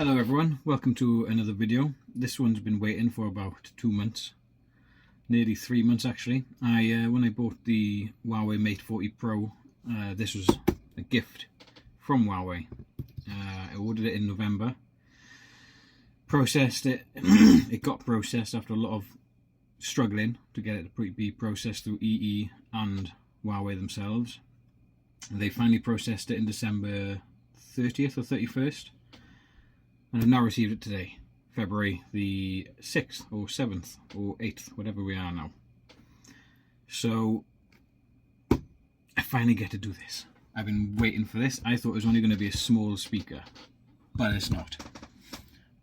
Hello everyone, welcome to another video. This one's been waiting for about 2 months, nearly 3 months actually. When I bought the Huawei Mate 40 Pro, this was a gift from Huawei. I ordered it in November, processed it. It got processed after a lot of struggling to get it to be processed through EE and Huawei themselves. They finally processed it in December 30th or 31st. And I've now received it today, February the 6th or 7th or 8th, whatever we are now. So I finally get to do this. I've been waiting for this. I thought it was only going to be a small speaker, but it's not.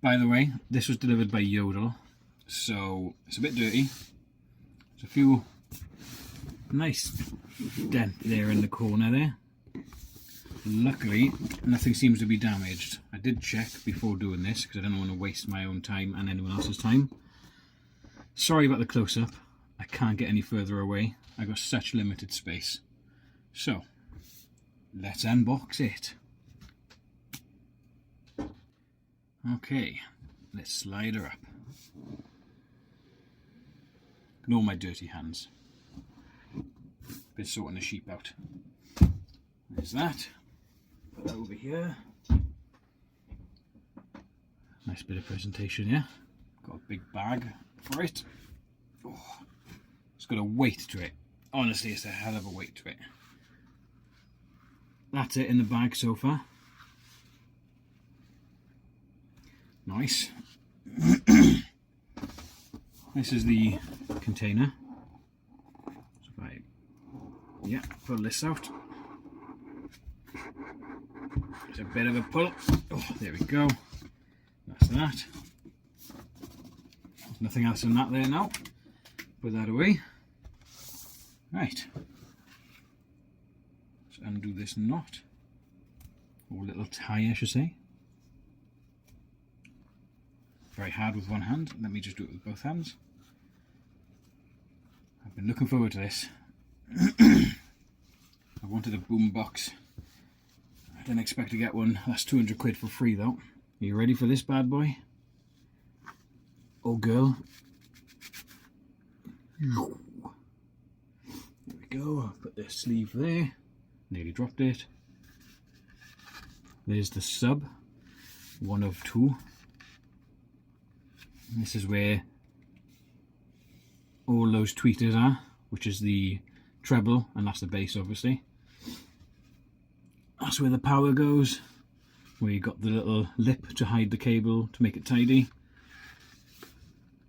By the way, this was delivered by Yodel, so it's a bit dirty. There's a few nice dent there in the corner there. Luckily, nothing seems to be damaged. I did check before doing this because I didn't want to waste my own time and anyone else's time. Sorry about the close-up. I can't get any further away. I got such limited space. So, let's unbox it. Okay, let's slide her up. Ignore my dirty hands. Been sorting the sheep out. There's that. Put that over here. Nice bit of presentation, yeah. Got a big bag for it. Oh, it's got a weight to it. Honestly, it's a hell of a weight to it. That's it in the bag so far. Nice. This is the container. So if I pull this out. It's a bit of a pull. Oh, there we go. That's that. There's nothing else in that there now. Put that away. Right. Let's undo this knot. Or little tie, I should say. Very hard with one hand. Let me just do it with both hands. I've been looking forward to this. I wanted a boom box. I didn't expect to get one. That's 200 quid for free though. Are you ready for this bad boy? Oh girl. There we go. I'll put the sleeve there. Nearly dropped it. There's the sub. One of two. And this is where all those tweeters are, which is the treble, and that's the bass obviously. That's where the power goes, where you got the little lip to hide the cable to make it tidy.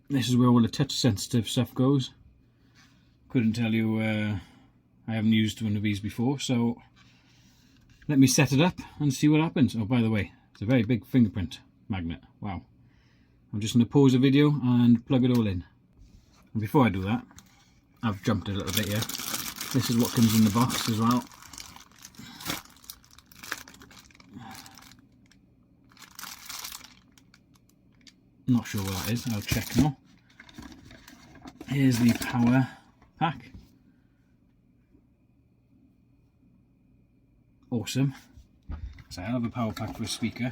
This is where all the touch sensitive stuff goes. Couldn't tell you, I haven't used one of these before, so let me set it up and see what happens. Oh, by the way, it's a very big fingerprint magnet. Wow. I'm just going to pause the video and plug it all in. And before I do that, I've jumped a little bit here. This is what comes in the box as well. Not sure what that is, I'll check now. Here's the power pack. Awesome. It's a hell of a power pack for a speaker.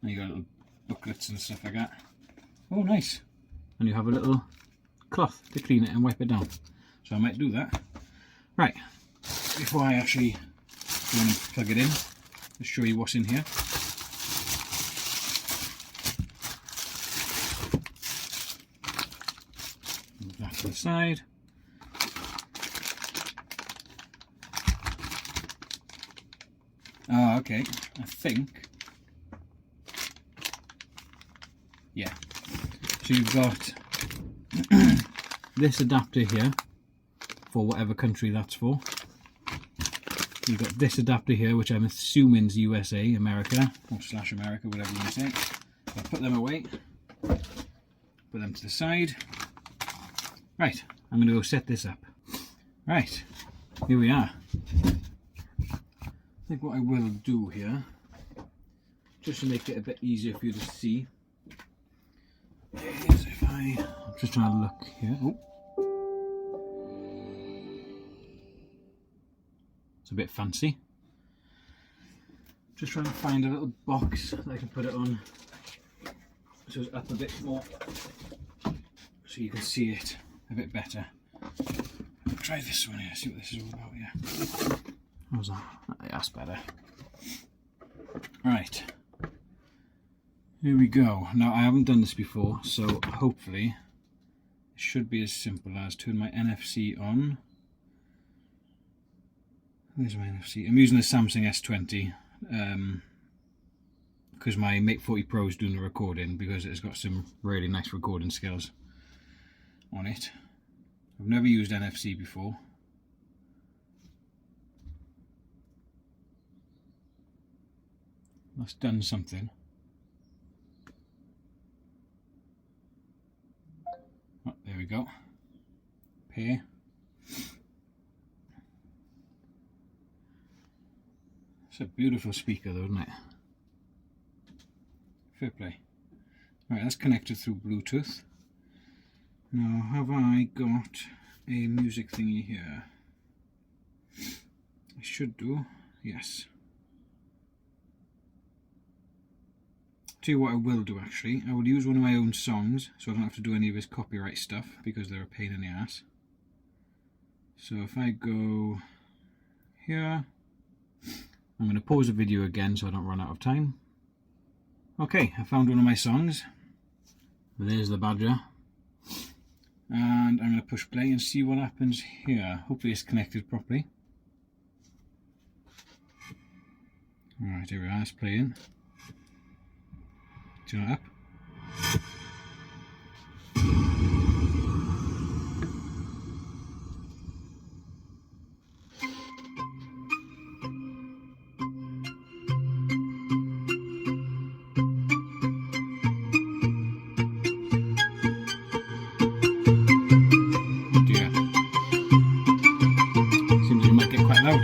And you got little booklets and stuff like that. Oh, nice. And you have a little cloth to clean it and wipe it down. So I might do that. Right, before I actually go and plug it in, I'll show you what's in here. Move that to the side. Oh, okay, I think. Yeah. So you've got this adapter here for whatever country that's for. You've got this adapter here, which I'm assuming is USA, America, or / America, whatever you want to say. So I'll put them away. Put them to the side. Right, I'm going to go set this up. Right, here we are. I think what I will do here, just to make it a bit easier for you to see, is if I'm just trying to look here. Oh. It's a bit fancy. Just trying to find a little box that I can put it on so it's up a bit more so you can see it a bit better. I'll try this one here, see what this is all about here. How's that? That's better. Right. Here we go. Now I haven't done this before, so hopefully it should be as simple as turn my NFC on. Where's my NFC? I'm using the Samsung S20 because my Mate 40 Pro is doing the recording because it's got some really nice recording skills on it. I've never used NFC before. That's done something. Oh, there we go. Pair. It's a beautiful speaker though, isn't it? Fair play. Right, that's connected through Bluetooth. Now, have I got a music thingy here? I should do, yes. Tell you what I will do actually, I will use one of my own songs so I don't have to do any of his copyright stuff because they're a pain in the ass. So if I go here, I'm going to pause the video again so I don't run out of time. Okay, I found one of my songs. There's the badger. And I'm going to push play and see what happens here. Hopefully it's connected properly. Alright, here we are, it's playing. Turn it up. Oh dear. Seems you might get quite loud.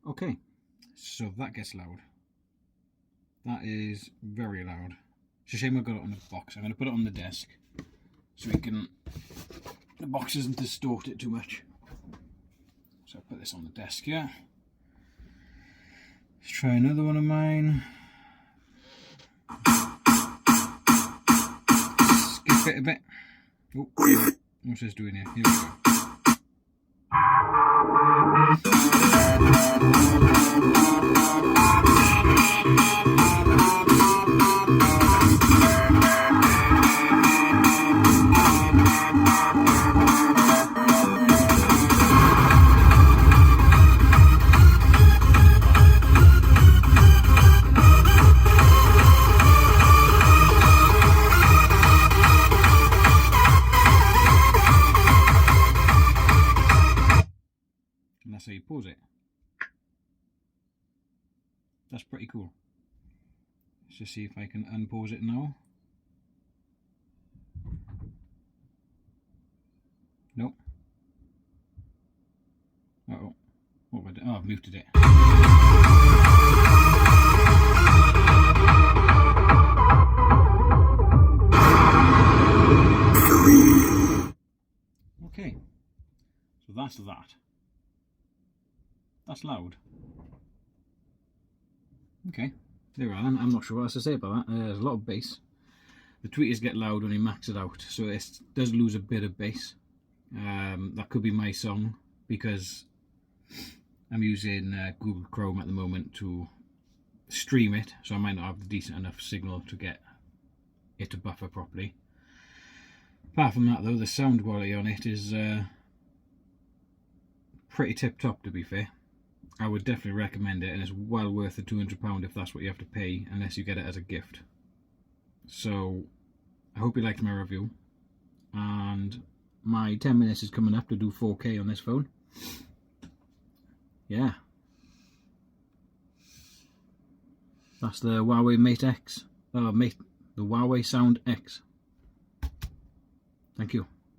Okay, so that gets loud. That is very loud. It's a shame I got it on the box. I'm going to put it on the desk so the box doesn't distort it too much. So I'll put this on the desk here. Let's try another one of mine. Skip it a bit. Oh, what's this doing here? Here we go. And that's how you pause it. That's pretty cool. Let's just see if I can unpause it now. Nope. Uh-oh. What have I done? Oh, I've muted it. Okay. So that's that. That's loud. Okay, there we are then. I'm not sure what else to say about that. There's a lot of bass. The tweeters get loud when you max it out, so it does lose a bit of bass. That could be my song because I'm using Google Chrome at the moment to stream it, so I might not have the decent enough signal to get it to buffer properly. Apart from that though, the sound quality on it is pretty tip top, to be fair. I would definitely recommend it, and it's well worth the £200 if that's what you have to pay, unless you get it as a gift. So I hope you liked my review, and my 10 minutes is coming up to do 4K on this phone. Yeah, that's the Huawei Mate X, the Huawei Sound X. Thank you.